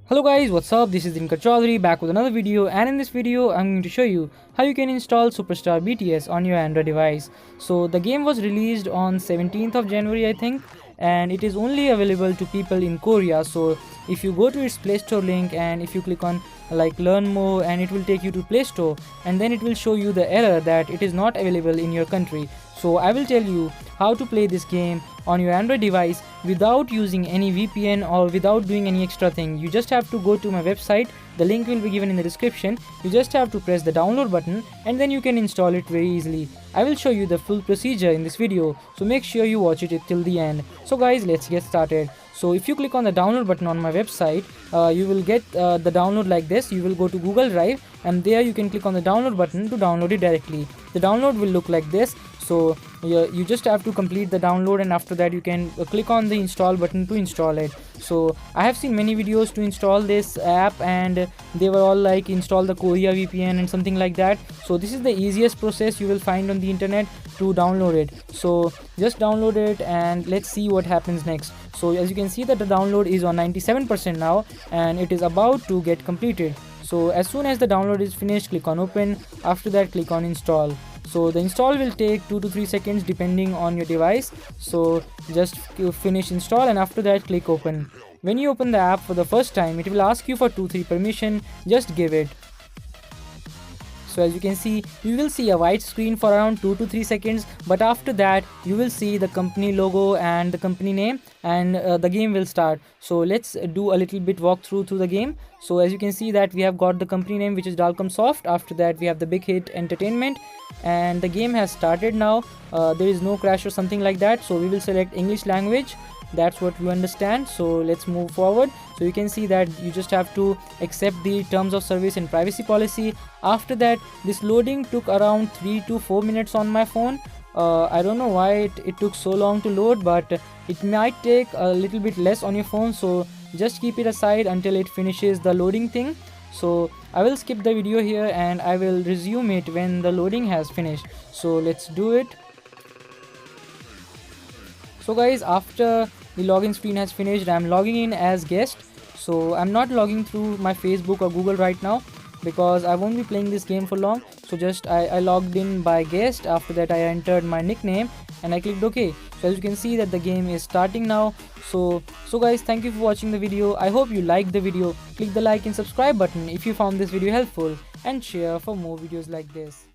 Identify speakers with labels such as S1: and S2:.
S1: Hello guys, what's up? This is Dinkar Chaudhary back with another video, and in this video I'm going to show you how you can install Superstar BTS on your Android device. So the game was released on 17th of January I think, and it is only available to people in Korea. So if you go to its Play Store link and if you click on like learn more, and it will take you to Play Store, and then it will show you the error that it is not available in your country. So I will tell you how to play this game on your Android device without using any VPN or without doing any extra thing. You just have to go to my website. The link will be given in the description. You just have to press the download button and then you can install it very easily. I will show you the full procedure in this video, so make sure you watch it till the end. So guys, let's get started. So if you click on the download button on my website, you will get the download like this. You will go to Google Drive, and there you can click on the download button to download it directly. The download will look like this. So you just have to complete the download, and after that you can click on the install button to install it. So I have seen many videos to install this app, and they were all like install the Korea VPN and something like that. So this is the easiest process you will find on the internet to download it. So just download it and let's see what happens next. So as you can see that the download is on 97% now, and it is about to get completed. So as soon as the download is finished, click on open. After that, click on install. So the install will take 2 to 3 seconds depending on your device. So just finish install, and after that click open. When you open the app for the first time, it will ask you for 2-3 permission. Just give it. So as you can see, you will see a white screen for around 2 to 3 seconds, but after that you will see the company logo and the company name, and the game will start. So let's do a little bit walkthrough through the game. So as you can see that we have got the company name, which is Dalcom Soft. After that we have the Big Hit Entertainment, and the game has started now. There is no crash or something like that, so we will select English language. That's what we understand. So let's move forward. So you can see that you just have to accept the terms of service and privacy policy. After that, this loading took around 3 to 4 minutes on my phone. I don't know why it took so long to load, but it might take a little bit less on your phone. So just keep it aside until it finishes the loading thing. So I will skip the video here and I will resume it when the loading has finished. So let's do it. So guys, after the login screen has finished, I'm logging in as guest. So I'm not logging through my Facebook or Google right now because I won't be playing this game for long. So just I logged in by guest. After that I entered my nickname and I clicked OK. So as you can see that the game is starting now. So guys, thank you for watching the video. I hope you liked the video. Click the like and subscribe button if you found this video helpful, and share for more videos like this.